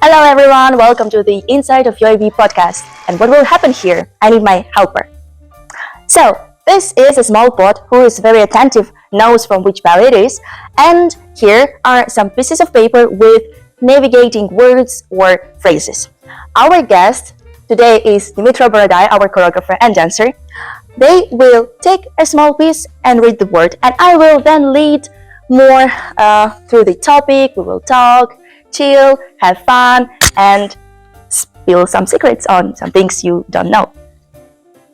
Hello everyone, welcome to the Inside of UIB podcast. And what will happen here? I need my helper. So, this is a small bot who is very attentive, knows from which ballet it is, and here are some pieces of paper with navigating words or phrases. Our guest today is BORODAI, our choreographer and dancer. They will take a small piece and read the word, and I will then lead more through the topic. We will talk, chill, have fun, and spill some secrets on some things you don't know.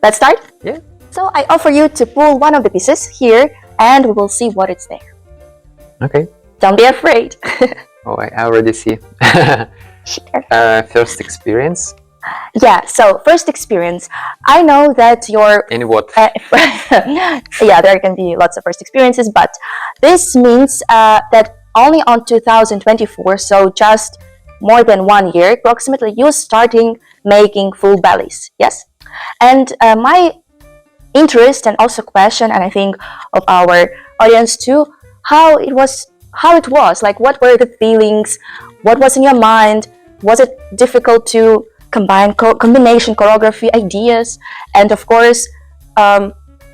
Let's start? Yeah. So I offer you to pull one of the pieces here, and we will see what is there. Okay. Don't be afraid. Oh, I already see. Sure. First experience. Yeah, so first experience. I know that your... In what? Yeah, there can be lots of first experiences, but this means that only on 2024, so just more than 1 year approximately, you starting making full ballets, yes? And my interest and also question, and I think of our audience too, how it was, like what were the feelings, what was in your mind, was it difficult to combine combination choreography ideas? And of course,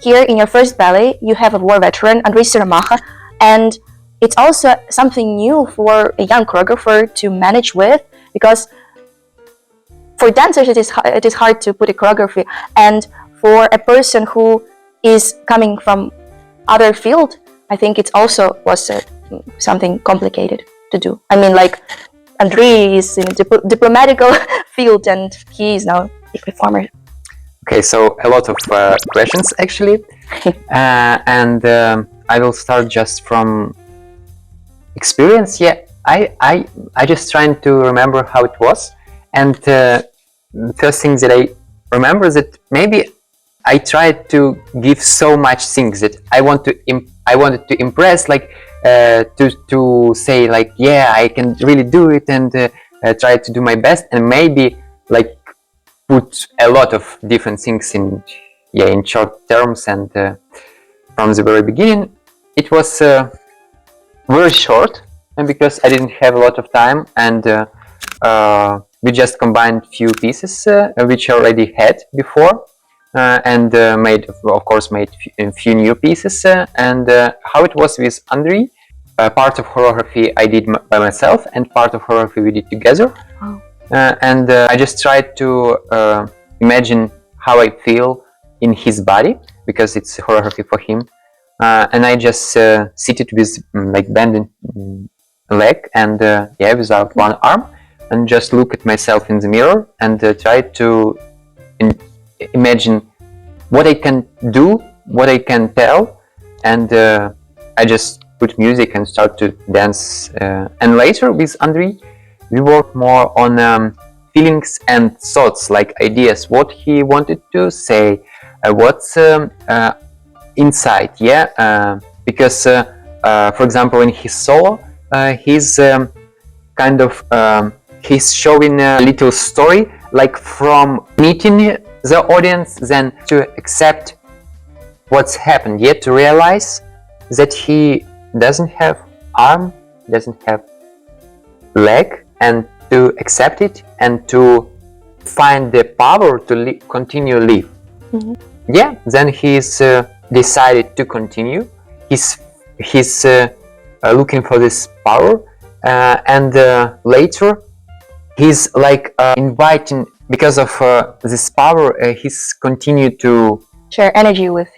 here in your first ballet, you have a war veteran, Andrii, and it's also something new for a young choreographer to manage with, because for dancers it is hard to put a choreography, and for a person who is coming from other field, I think it also was something complicated to do. I mean, like Andrii is in a diplomatical field, and he is now a performer. Okay, so a lot of questions actually, and I will start just from experience. Yeah, I just trying to remember how it was, and the first thing that I remember is that maybe I tried to give so much things that I wanted to impress, like to say like, yeah, I can really do it, and try to do my best, and maybe like put a lot of different things in short terms. And from the very beginning it was very short, and because I didn't have a lot of time, and we just combined few pieces which I already had before, and made a few new pieces, and how it was with Andrii. Part of choreography I did by myself, and part of choreography we did together. Oh. And I just tried to imagine how I feel in his body, because it's choreography for him. And I just seated with like bending leg, and without one arm, and just look at myself in the mirror, and try to imagine what I can do, what I can tell, and I just put music and start to dance. And later with Andrii, we worked more on feelings and thoughts, like ideas, what he wanted to say, what's inside, because for example in his solo, he's kind of he's showing a little story, like from meeting the audience, then to accept what's happened, yet to realize that he doesn't have arm, doesn't have leg, and to accept it, and to find the power to continue live. Mm-hmm. Yeah, then he's decided to continue. He's looking for this power, and later he's like inviting, because of this power, he's continued to Share energy with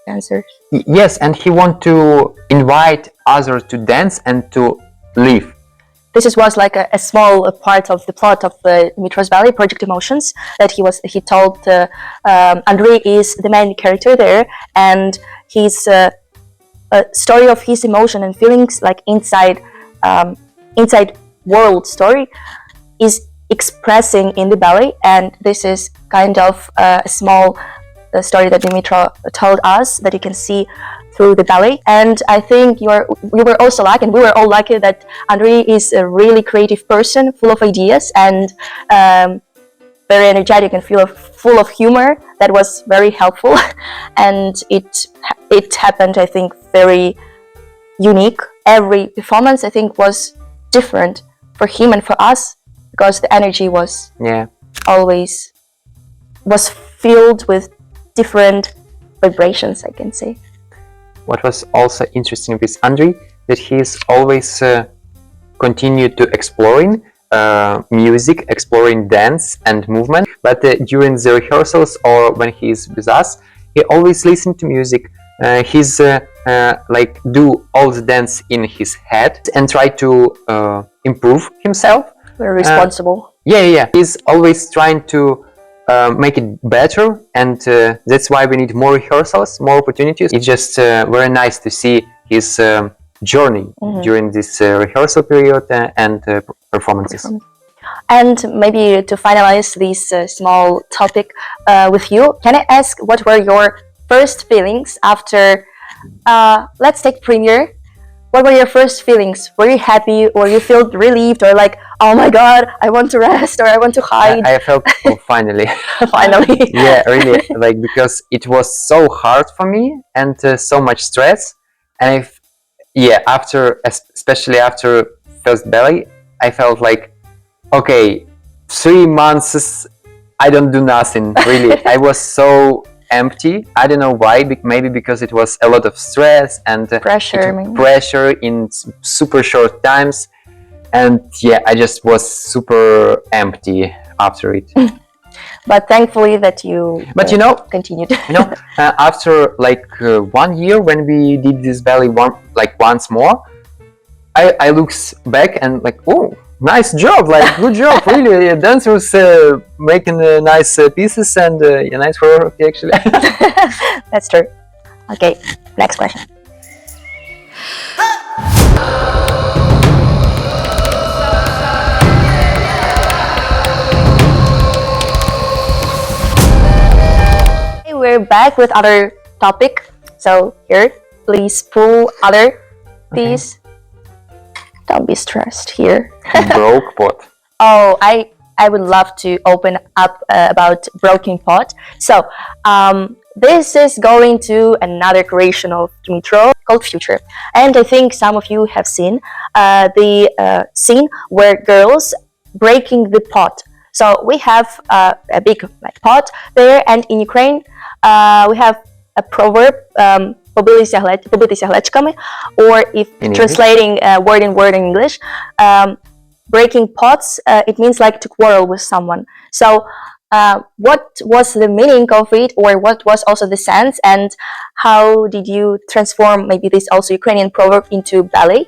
dancers. Yes, and he want to invite others to dance and to live. This was like a small part of the plot of DMYTRO's ballet, Project Emotions, that he told Andrii is the main character there, and his story of his emotion and feelings, like inside world story, is expressing in the ballet. And this is kind of a small story that DMYTRO told us, that you can see through the ballet. And I think we were also lucky, and we were all lucky, that Andrii is a really creative person, full of ideas, and very energetic, and full of humor. That was very helpful. And it happened, I think, very unique. Every performance, I think, was different for him and for us, because the energy was Yeah. always was filled with different vibrations, I can say. What was also interesting with Andrii, that he's always continued to exploring music, exploring dance and movement. But during the rehearsals or when he's with us, he always listens to music. He's like do all the dance in his head and try to improve himself. We're responsible. Yeah. He's always trying to make it better, and that's why we need more rehearsals, more opportunities. It's just very nice to see his journey during this rehearsal period and performances. And maybe to finalize this small topic with you, can I ask what were your first feelings after, let's take premiere? What were your first feelings? Were you happy, or you felt relieved, or like, oh my god, I want to rest, or I want to hide? I felt, oh, finally. Finally. Yeah, really, like, because it was so hard for me and so much stress. And especially after first ballet, I felt like, okay, 3 months I don't do nothing, really. I was so empty. I don't know why, maybe because it was a lot of stress and pressure in super short times, and yeah, I just was super empty after it. But thankfully that you continued. After like 1 year when we did this ballet once more, I look back and like, oh, nice job, like good job, really. Dancers making nice pieces and nice choreography, actually. That's true. Okay, next question. Okay, we're back with other topic. So here, please pull other piece. Don't be stressed here. Broke pot. Oh, I would love to open up about broken pot. So this is going to another creation of DMYTRO called Future, and I think some of you have seen the scene where girls breaking the pot. So we have a big pot there, and in Ukraine we have a proverb. Побитися глечками, or if translating word in word in English, breaking pots, it means like to quarrel with someone. So what was the meaning of it, or what was also the sense, and how did you transform maybe this also Ukrainian proverb into ballet?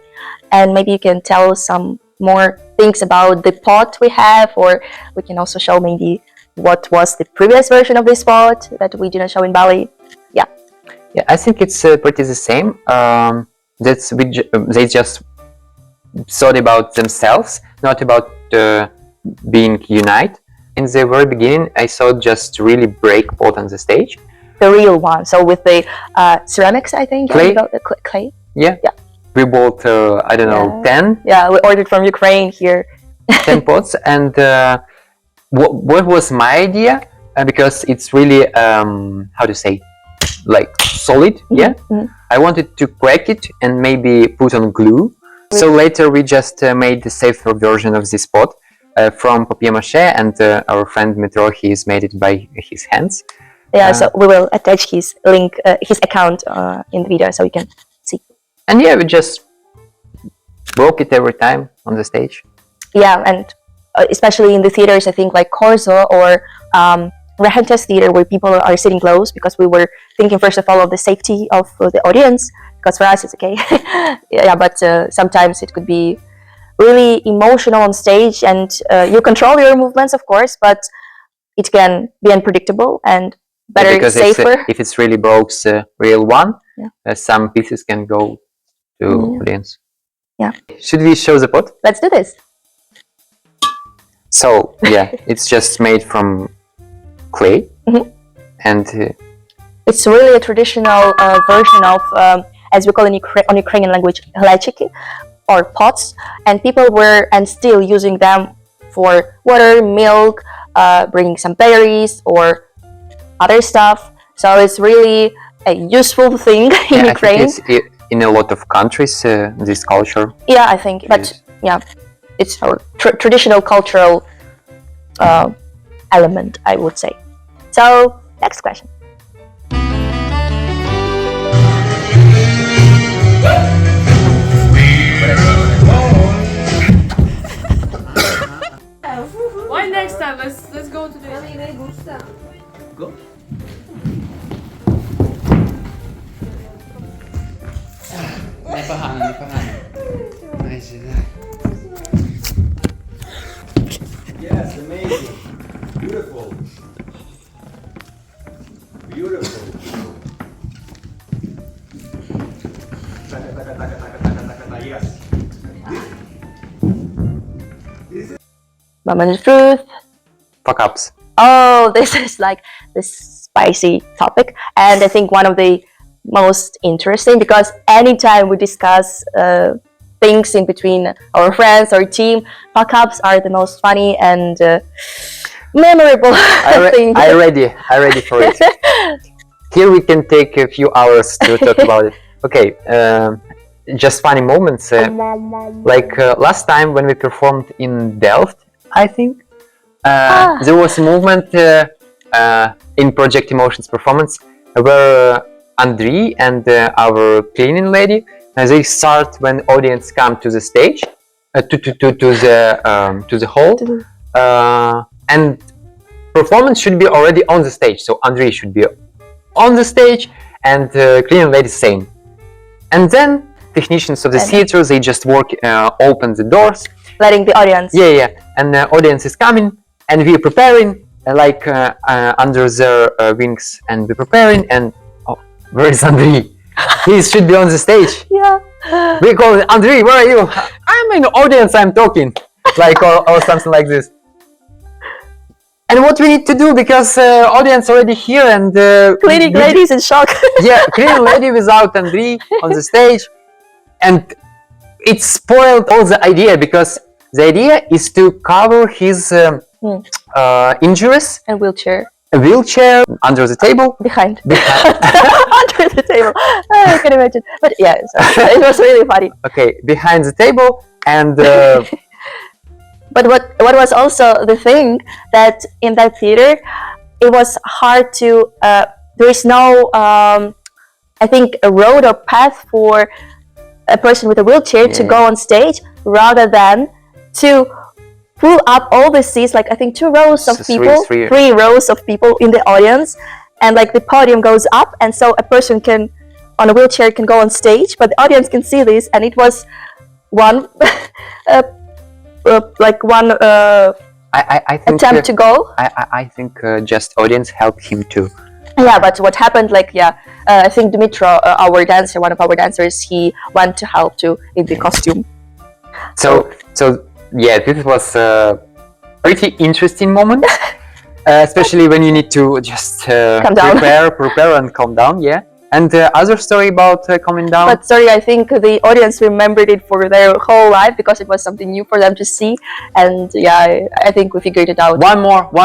And maybe you can tell us some more things about the pot we have, or we can also show maybe what was the previous version of this pot that we didn't show in ballet. Yeah, I think it's pretty the same. They just thought about themselves, not about being united. In the very beginning, I saw just really break pot on the stage. The real one, so with the ceramics, I think. Clay. The clay. Yeah. We bought, 10. Yeah, we ordered from Ukraine here. 10 pots, and what was my idea? Because it's really, how to say, like solid, I wanted to crack it and maybe put on glue. So later we just made the safer version of this pot from papier-mâché, and our friend DMYTRO, he's made it by his hands. Yeah, so we will attach his link, his account in the video, so you can see. And yeah, we just broke it every time on the stage. Yeah, and especially in the theaters, I think like Corso or Regentes Theater, where people are sitting close, because we were thinking first of all of the safety of the audience, because for us it's okay. Yeah, but sometimes it could be really emotional on stage, and you control your movements, of course, but it can be unpredictable and better, because safer. If it's really broke real one, some pieces can go to audience. Yeah. Should we show the pot? Let's do this. So yeah, it's just made from clay, and it's really a traditional version of, as we call in on Ukrainian language, glechiki, or pots, and people were and still using them for water, milk, bringing some berries or other stuff. So it's really a useful thing in Ukraine. I think it's in a lot of countries, this culture. Yeah, I think, but yeah, it's our traditional cultural element, I would say. So next question. Why next time? Let's go to the. Go. Непогано. Майже, да. Yes, amazing. Beautiful. Beautiful. Yes. Moment of truth. Fuck-ups. Oh, this is like this spicy topic, and I think one of the most interesting, because anytime we discuss things in between our friends or team, fuck-ups are the most funny and memorable thing. I ready for it. Here we can take a few hours to talk about it. Okay, just funny moments. Like last time when we performed in Delft, I think there was a movement in Project Emotions performance where Andrii and our cleaning lady, they start when audience come to the stage, to the hall, and performance should be already on the stage. So Andrii should be on the stage, and cleaning lady same. And then technicians of the theater, they just open the doors, letting the audience. Yeah, and the audience is coming, and we are preparing under their wings, and we're preparing, and where is Andrii? He should be on the stage. Yeah. We call it, Andrii, where are you? I'm in the audience, I'm talking. Or something like this. And what we need to do, because audience already here, and Cleaning ladies in shock. Yeah, cleaning lady without Andrii on the stage, and it spoiled all the idea, because the idea is to cover his injuries. And wheelchair. A wheelchair under the table. Behind. Under the table. I can imagine. But yeah, it was really funny. Okay, behind the table, and but what was also the thing, that in that theater it was hard to there is no I think a road or path for a person with a wheelchair to go on stage, rather than to pull up all the seats, like I think 2 rows of people, 3 rows of people in the audience, and like the podium goes up, and so a person can on a wheelchair can go on stage, but the audience can see this, and it was one I think, attempt to go. I think just audience helped him too. Yeah, but what happened, I think DMYTRO, our dancer, one of our dancers, he went to help too in the costume. So yeah, this was a pretty interesting moment, especially when you need to just prepare and calm down. Yeah. And other story about calming down. But sorry, I think the audience remembered it for their whole life, because it was something new for them to see. And yeah, I think we figured it out. One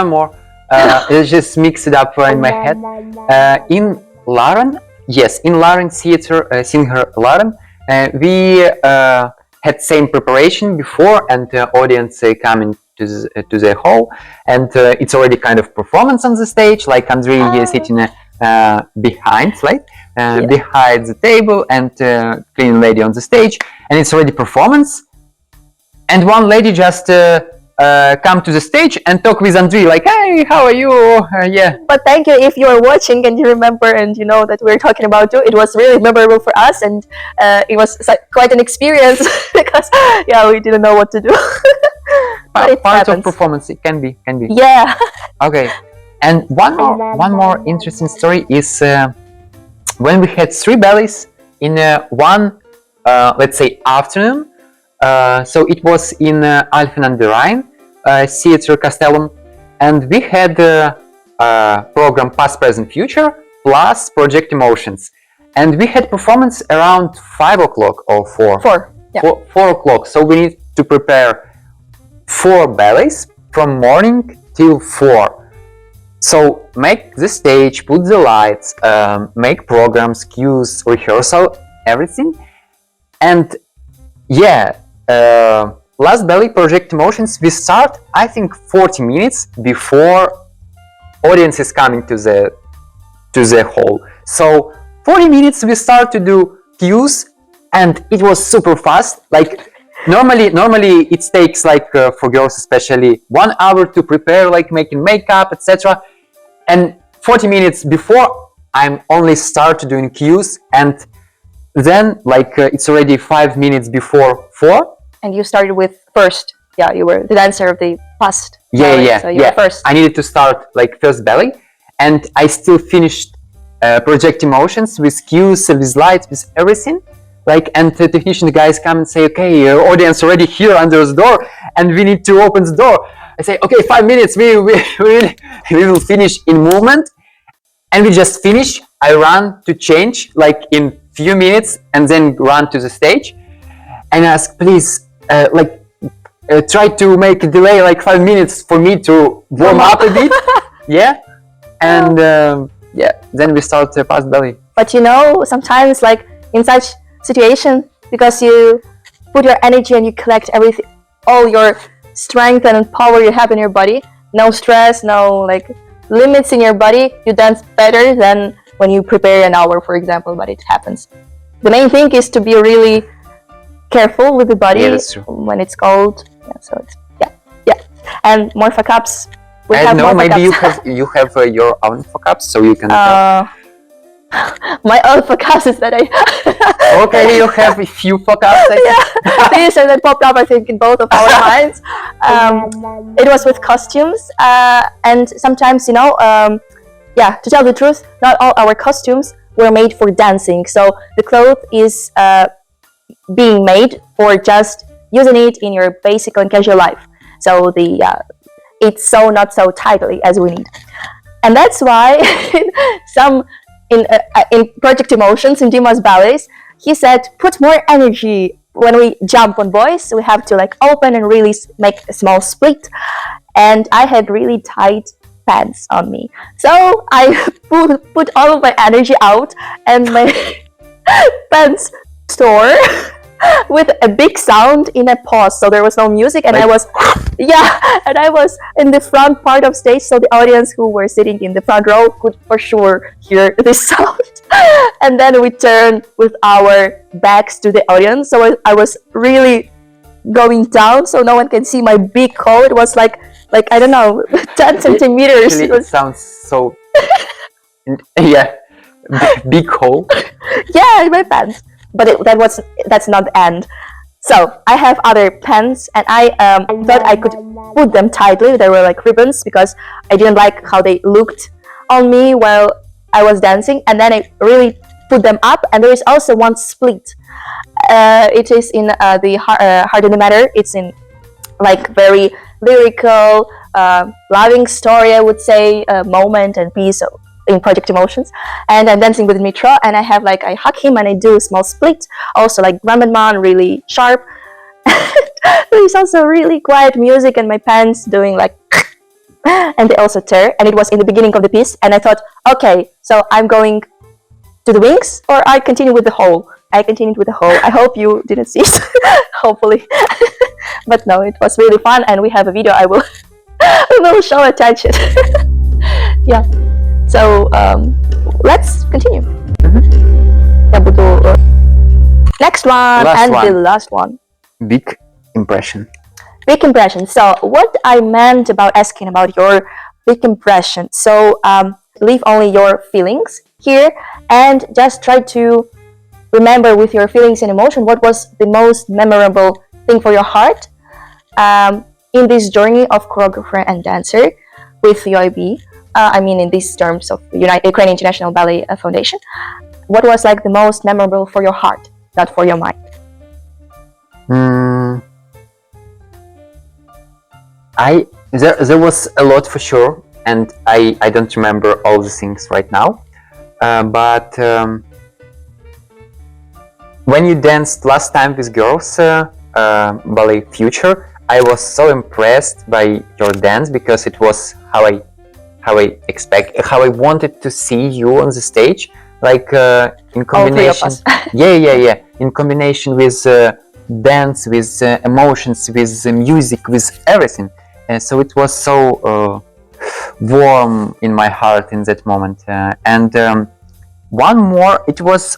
more. Let's just mix it up in my head. In Laren, in Laren Theater, Singer Laren, we had same preparation before, and the audience coming to the hall, and it's already kind of performance on the stage, like Andrii sitting behind, right? Behind the table, and cleaning lady on the stage, and it's already performance. And one lady just come to the stage and talk with Andrii, like, hey, how are you? Yeah. But thank you if you are watching and you remember, and you know that we're talking about you. It was really memorable for us, and it was quite an experience because we didn't know what to do. But part of performance, it can be. Yeah. Okay. And one more interesting story is when we had 3 ballets in one, let's say, afternoon. So it was in Alphen aan den Rijn, Theater Castellum, and we had program Past, Present, Future plus Project Emotions, and we had performance around 5 o'clock or 4. 4. Yeah. 4 o'clock. So we need to prepare 4 ballets from morning till 4. So make the stage, put the lights, make programs, cues, rehearsal, everything. And last ballet project emotions, we start, I think, 40 minutes before audience is coming to the hall. So 40 minutes we start to do cues, and it was super fast. Like normally it takes like for girls especially 1 hour to prepare, like making makeup, etc. And 40 minutes before I'm only start doing cues, and then like it's already 5 minutes before 4. And you started with first. Yeah, you were the dancer of the past. Yeah, ballet, yeah, so you yeah. were first. I needed to start like first ballet, and I still finished project emotions with cues, with lights, with everything. Like, and the technician guys come and say, okay, audience already here under the door, and we need to open the door. I say, okay, 5 minutes, we will finish in movement, and we just finish. I run to change like in few minutes, and then run to the stage, and ask, please, try to make a delay like 5 minutes for me to warm up a bit. Yeah, and yeah, then we start past ballet. But you know, sometimes like in such situation, because you put your energy and you collect everything, all your strength and power you have in your body, no stress, no like limits in your body, you dance better than when you prepare an hour, for example. But it happens. The main thing is to be really careful with the body. Yeah, that's true. When it's cold. Yeah, so it's yeah. And more fuck ups. I don't know, maybe you have your own fuck-ups, so you can help. My own fuck ups is that I Okay, you have a few fuck-ups. yeah, these are that popped up, I think, in both of our minds. It was with costumes, and sometimes, you know, yeah, to tell the truth, not all our costumes were made for dancing. So the cloth is being made for just using it in your basic and casual life. So it's so not so tightly as we need, and that's why in Project Emotions in Dima's ballets, he said put more energy when we jump on boys. We have to like open and really make a small split, and I had really tight pants on me, so I put all of my energy out, and my pants tore with a big sound in a pause, so there was no music, and I was in the front part of stage, so the audience who were sitting in the front row could for sure hear this sound. And then we turned with our backs to the audience, so I was really going down so no one can see my big hole. It was like I don't know, 10 centimeters. Actually, it sounds so yeah, big hole. Yeah, in my pants. But that's not the end. So I have other pants, and I thought I could put them tightly. They were like ribbons, because I didn't like how they looked on me while I was dancing. And then I really put them up, and there is also one split. It is in the Heart in the Matter. It's in like very lyrical, loving story, I would say, moment and piece in Project Emotions. And I'm dancing with DMYTRO, and I hug him and I do a small split, also like Grandman, really sharp. There is also really quiet music, and my pants doing like and they also tear, and it was in the beginning of the piece, and I thought, okay, so I'm going to the wings, or I continue with the whole. I continued with the whole. I hope you didn't see it, hopefully. But no, it was really fun, and we have a video I will show attach it. Yeah. So let's continue. Next one, the last one. Big impression. Big impression. So what I meant about asking about your big impression. So leave only your feelings here, and just try to remember with your feelings and emotion what was the most memorable thing for your heart in this journey of choreographer and dancer with UIB. I mean, in these terms of Ukrainian International Ballet Foundation, what was like the most memorable for your heart, not for your mind? There was a lot for sure, and I don't remember all the things right now. But when you danced last time with girls, Ballet Future, I was so impressed by your dance, because it was how I wanted to see you on the stage, like in combination. All three of us. yeah, in combination with dance, with emotions, with music, with everything. So it was so warm in my heart in that moment. And one more, it was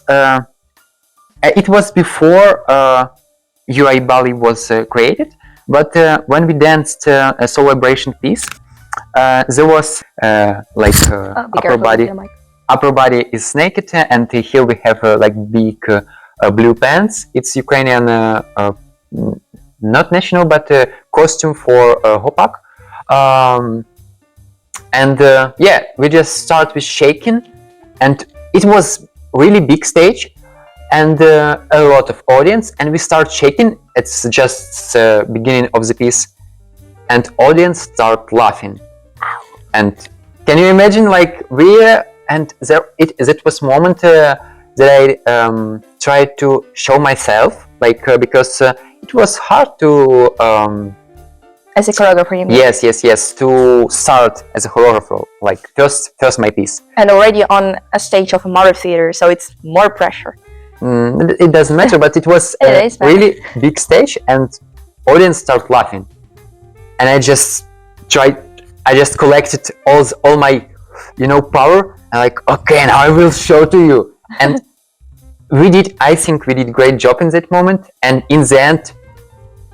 before UIB Ballet was created, but when we danced a celebration piece, there was upper body is naked, and here we have like big blue pants. It's Ukrainian, not national, but costume for hopak. And yeah, we just start with shaking, and it was really big stage and a lot of audience, and we start shaking. It's just beginning of the piece, and audience start laughing. And can you imagine, like, that was moment that I tried to show myself, like, because it was hard to as a choreographer, you mean? yes, to start as a choreographer, like first my piece. And already on a stage of a modern theater, so it's more pressure. It doesn't matter, but it was a really big stage, and audience start laughing. And I just collected all my, power, and like, okay, now I will show to you. And I think we did great job in that moment. And in the end,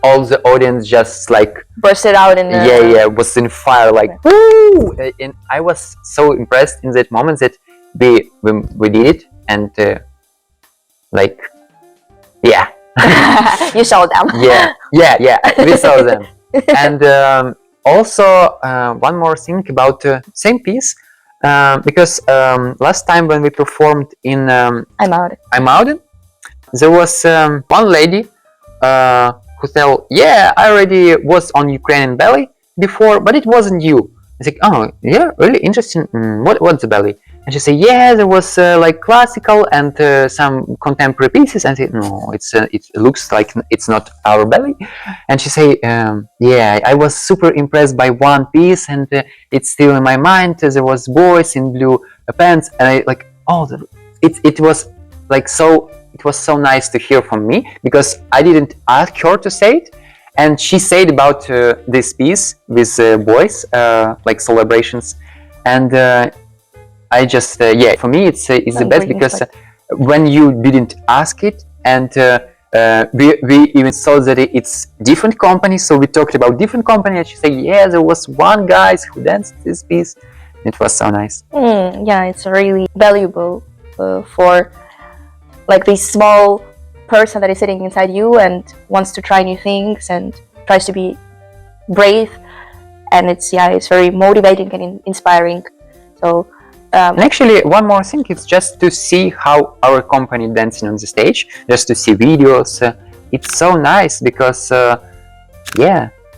all the audience just like bursted out in was in fire, like woo! And I was so impressed in that moment that we did it, and like, yeah. You saw them. Yeah, we saw them. And also one more thing about same piece, because last time when we performed in I'm out, there was one lady who said, yeah, I already was on Ukrainian ballet before, but it wasn't you. I was like, oh yeah, really interesting. What's the ballet? And she said, yeah, there was like classical and some contemporary pieces. And I said, no, it looks like it's not our ballet. And she said, yeah, I was super impressed by one piece, and it's still in my mind. There was boys in blue pants, and I like, it was like so. It was so nice to hear from me, because I didn't ask her to say it, and she said about this piece with boys, like celebrations, and I just for me it's the best, because when you didn't ask it, and we even saw that it's different companies, so we talked about different company, and she said, yeah, there was one guy who danced this piece. It was so nice. Yeah, it's really valuable for like this small person that is sitting inside you and wants to try new things and tries to be brave, and it's very motivating and inspiring. So and actually, one more thing, it's just to see how our company dancing on the stage, just to see videos. It's so nice, because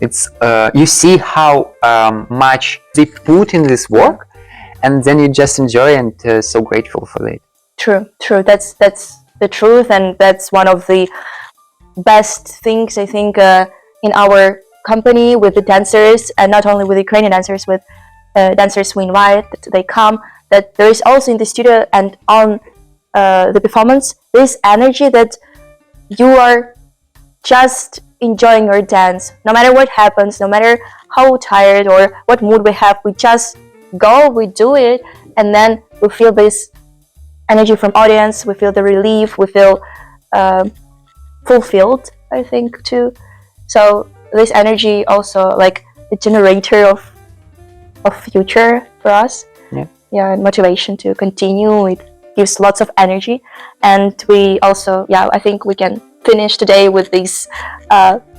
it's you see how much they put in this work, and then you just enjoy, and so grateful for it. True. That's the truth, and that's one of the best things, I think, in our company with the dancers, and not only with Ukrainian dancers, with dancers we invite, that they come, that there is also in the studio and on the performance this energy that you are just enjoying your dance, no matter what happens, no matter how tired or what mood we have, we just go, we do it, and then we feel this energy from audience, we feel the relief, we feel fulfilled, I think, too. So this energy also like the generator of future for us. And motivation to continue. It gives lots of energy, and we also I think we can finish today with this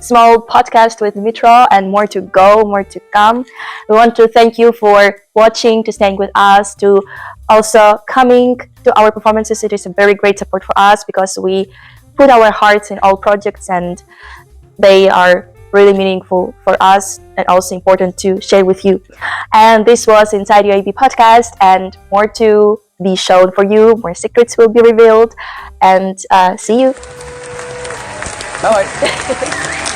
small podcast with DMYTRO, and more to go, more to come. We want to thank you for watching, to staying with us, to also coming to our performances. It is a very great support for us, because we put our hearts in all projects, and they are really meaningful for us, and also important to share with you. And this was Inside UIB podcast, and more to be shown for you, more secrets will be revealed, and see you. Bye.